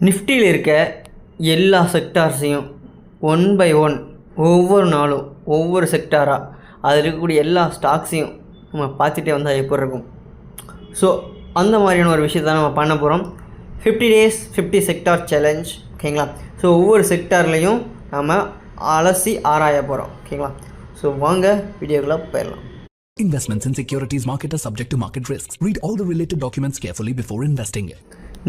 நிஃப்டியில் இருக்க எல்லா செக்டார்ஸையும் ஒன் பை ஒன் ஒவ்வொரு நாளும் ஒவ்வொரு செக்டாராக அதில் இருக்கக்கூடிய எல்லா ஸ்டாக்ஸையும் நம்ம பார்த்துட்டே வந்தால் எப்படி இருக்கும். ஸோ அந்த மாதிரியான ஒரு விஷயத்தை நம்ம பண்ண போகிறோம். 50 days 50 செக்டார் சேலஞ்ச். ஓகேங்களா. ஸோ ஒவ்வொரு செக்டார்லேயும் நம்ம அலசி ஆராய போகிறோம். ஓகேங்களா. ஸோ வாங்க வீடியோக்குள்ளே போயிடலாம். Investments in securities market are subject to market risks. Read all the related documents carefully before investing.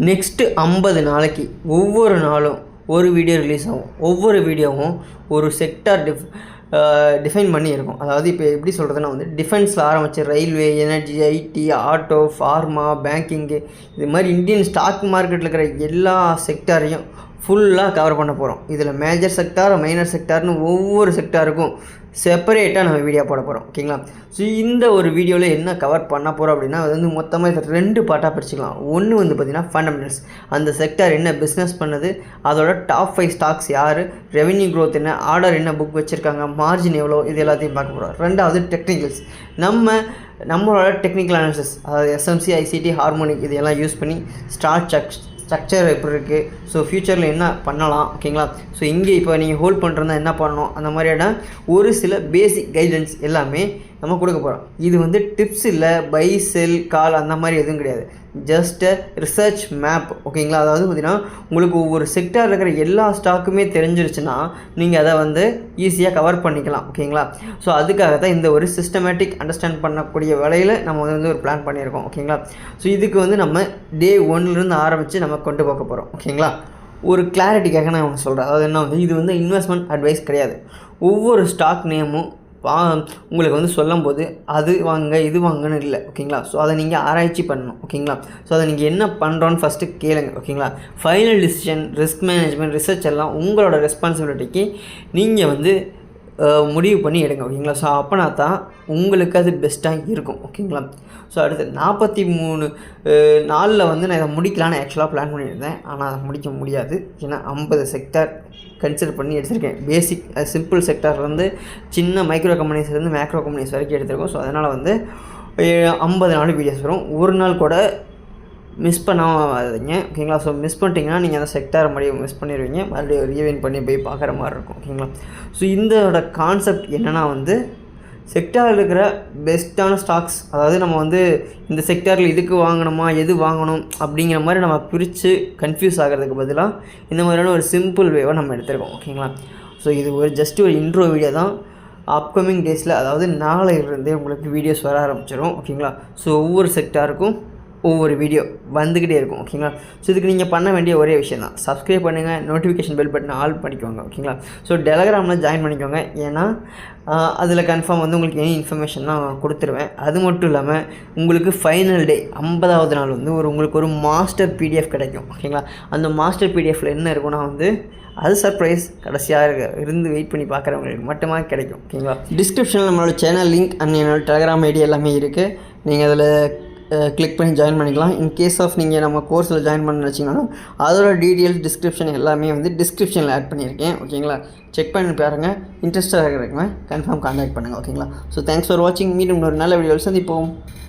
Next 50 நாளைக்கு ஒவ்வொரு நாளும் ஒரு வீடியோ ரிலீஸ் ஆகும். ஒவ்வொரு வீடியோவும் ஒரு செக்டார் டிஃபைன் பண்ணி இருக்கும். அதாவது இப்போ எப்படி சொல்கிறதுனா டிஃபென்ஸில் ஆரம்பித்து railway, energy, IT, auto, pharma, banking, இது மாதிரி இந்தியன் ஸ்டாக் மார்க்கெட்டில் இருக்கிற எல்லா செக்டாரையும் ஃபுல்லாக கவர் பண்ண போகிறோம். இதில் மேஜர் செக்டார், மைனர் செக்டார்னு ஒவ்வொரு செக்டாருக்கும் செப்பரேட்டாக நம்ம வீடியோ போட போகிறோம். ஓகேங்களா. ஸோ இந்த ஒரு வீடியோவில் என்ன கவர் பண்ண போகிறோம் அப்படின்னா மொத்தமாக இதை 2 பார்ட்டாக பிரிச்சுக்கலாம். ஒன்று பார்த்திங்கன்னா ஃபண்டமெண்டல்ஸ், அந்த செக்டார் என்ன பிஸ்னஸ் பண்ணுது, அதோட டாப் 5 ஸ்டாக்ஸ் யார், ரெவென்யூ க்ரோத் என்ன, ஆர்டர் என்ன புக் வச்சுருக்காங்க, மார்ஜின் எவ்வளோ, இது எல்லாத்தையும் பார்க்க போகிறோம். 2வது டெக்னிக்கல்ஸ், நம்மளோட டெக்னிக்கல் அனாலிசிஸ், அதாவது எஸ்எம்சி, ஐசிடி, ஹார்மோனிக் இதெல்லாம் யூஸ் பண்ணி ஸ்ட்ரக்சர் எப்படி இருக்குது, ஸோ ஃப்யூச்சரில் என்ன பண்ணலாம். ஓகேங்களா. ஸோ இங்கே இப்போ நீங்கள் ஹோல்ட் பண்ணுறதா என்ன பண்ணணும், அந்த மாதிரியான ஒரு சில பேசிக் கைடன்ஸ் எல்லாமே நம்ம கொடுக்க போகிறோம். இது டிப்ஸ் இல்லை, பை செல் கால் அந்த மாதிரி எதுவும் கிடையாது. Just research map. ஓகேங்களா. அதாவது பார்த்திங்கன்னா உங்களுக்கு ஒவ்வொரு செக்டாரில் இருக்கிற எல்லா ஸ்டாக்குமே தெரிஞ்சிருச்சுன்னா நீங்கள் அதை ஈஸியாக கவர் பண்ணிக்கலாம். ஓகேங்களா. ஸோ அதுக்காக தான் இந்த ஒரு சிஸ்டமேட்டிக் அண்டர்ஸ்டாண்ட் பண்ணக்கூடிய வேலையில் நம்ம ஒரு பிளான் பண்ணியிருக்கோம். ஓகேங்களா. ஸோ இதுக்கு நம்ம டே 1லேருந்து ஆரம்பித்து நம்ம கொண்டு போக போகிறோம். ஓகேங்களா. ஒரு கிளாரிட்டிக்காக நான் சொல்கிறேன். அதாவது என்ன இது இன்வெஸ்ட்மெண்ட் அட்வைஸ் கிடையாது. ஒவ்வொரு ஸ்டாக் நேமும் உங்களுக்கு சொல்லும் போது அது வாங்க இது வாங்கன்னு இல்லை. ஓகேங்களா. ஸோ அதை நீங்கள் ஆராய்ச்சி பண்ணணும். ஓகேங்களா. ஸோ அதை நீங்கள் என்ன பண்ணுறோன்னு ஃபஸ்ட்டு கேளுங்க. ஓகேங்களா. Final decision, risk management, research எல்லாம் உங்களோட ரெஸ்பான்சிபிலிட்டிக்கு நீங்கள் முடிவு பண்ணி எடுங்க. ஓகேங்களா. ஸோ அப்போனா தான் உங்களுக்கு அது பெஸ்ட்டாக இருக்கும். ஓகேங்களா. ஸோ அடுத்து 43 நாளில் நான் இதை முடிக்கலான்னு ஆக்சுவலாக பிளான் பண்ணியிருந்தேன். ஆனால் அதை முடிக்க முடியாது. ஏன்னா 50 செக்டார் கன்சிடர் பண்ணி எடுத்திருக்கேன். பேசிக் சிம்பிள் செக்டார்லேருந்து சின்ன மைக்ரோ கம்பெனிஸ்லேருந்து மேக்ரோ கம்பெனிஸ் வரைக்கும் எடுத்திருக்கோம். ஸோ அதனால் 50 நாள் வீடியோஸ் வரும். ஒரு நாள் கூட மிஸ் பண்ணாதீங்க. ஓகேங்களா. ஸோ மிஸ் பண்ணிட்டீங்கன்னா நீங்கள் அந்த செக்டாரை மறுபடியும் மிஸ் பண்ணிடுவீங்க. மறுபடியும் ரீவைன் பண்ணி போய் பார்க்குற மாதிரி இருக்கும். ஓகேங்களா. ஸோ இதோட கான்செப்ட் என்னென்னா செக்டாரில் இருக்கிற பெஸ்ட்டான ஸ்டாக்ஸ், அதாவது நம்ம இந்த செக்டாரில் இதுக்கு வாங்கணுமா எது வாங்கணும் அப்படிங்கிற மாதிரி நம்ம பிரித்து கன்ஃபியூஸ் ஆகிறதுக்கு பதிலாக இந்த மாதிரியான ஒரு சிம்பிள் வேவை நம்ம எடுத்துருக்கோம். ஓகேங்களா. ஸோ இது ஜஸ்ட் ஒரு இன்ட்ரோ வீடியோ தான். அப்கமிங் டேஸில், அதாவது நாளையிலிருந்தே உங்களுக்கு வீடியோஸ் வர ஆரம்பிச்சிடும். ஓகேங்களா. ஸோ ஒவ்வொரு செக்டாருக்கும் ஒவ்வொரு வீடியோ வந்துக்கிட்டே இருக்கும். ஓகேங்களா. ஸோ இதுக்கு நீங்கள் பண்ண வேண்டிய ஒரே விஷயம் தான், சப்ஸ்கிரைப் பண்ணுங்கள், நோட்டிஃபிகேஷன் பெல் பட்டன் ஆல் பண்ணிக்கோங்க. ஓகேங்களா. ஸோ டெலகிராமில் ஜாயின் பண்ணிக்கோங்க. ஏன்னா அதில் கன்ஃபார்ம் உங்களுக்கு எனி இன்ஃபர்மேஷன் நான் கொடுத்துருவேன். அது மட்டும் இல்லாமல் உங்களுக்கு ஃபைனல் டே 50வது நாள் உங்களுக்கு ஒரு மாஸ்டர் பிடிஎஃப் கிடைக்கும். ஓகேங்களா. அந்த மாஸ்டர் பிடிஎஃப்பில் என்ன இருக்குன்னா அது சர்ப்ரைஸ், கடைசியாக இருந்து வெயிட் பண்ணி பார்க்குறவங்களுக்கு மட்டுமா கிடைக்கும். ஓகேங்களா. டிஸ்கிரிப்ஷனில் நம்மளோட சேனல் லிங்க் அண்ட் என்னோடய டெலகிராம் ஐடி எல்லாமே இருக்குது. நீங்கள் அதில் கிளிக் பண்ணி ஜாயின் பண்ணிக்கலாம். இன் கேஸ் ஆஃப் நீங்கள் நம்ம கோர்ஸில் ஜாயின் பண்ண நினச்சிங்கன்னா அதோட டீட்டெயில்ஸ் டிஸ்கிரிப்ஷன் எல்லாமே டிஸ்கிரிப்ஷனில் ஆட் பண்ணியிருக்கேன். ஓகேங்களா. செக் பண்ணி பாருங்கள். இன்ட்ரெஸ்ட்டாக இருக்கிறவங்க கன்ஃபார்ம் கான்டாக்ட் பண்ணுங்கள். ஓகேங்களா. ஸோ தேங்க்ஸ் ஃபார் வாட்சிங். மீண்டும் ஒரு நல்ல வீடியோவில் சந்திப்போம்.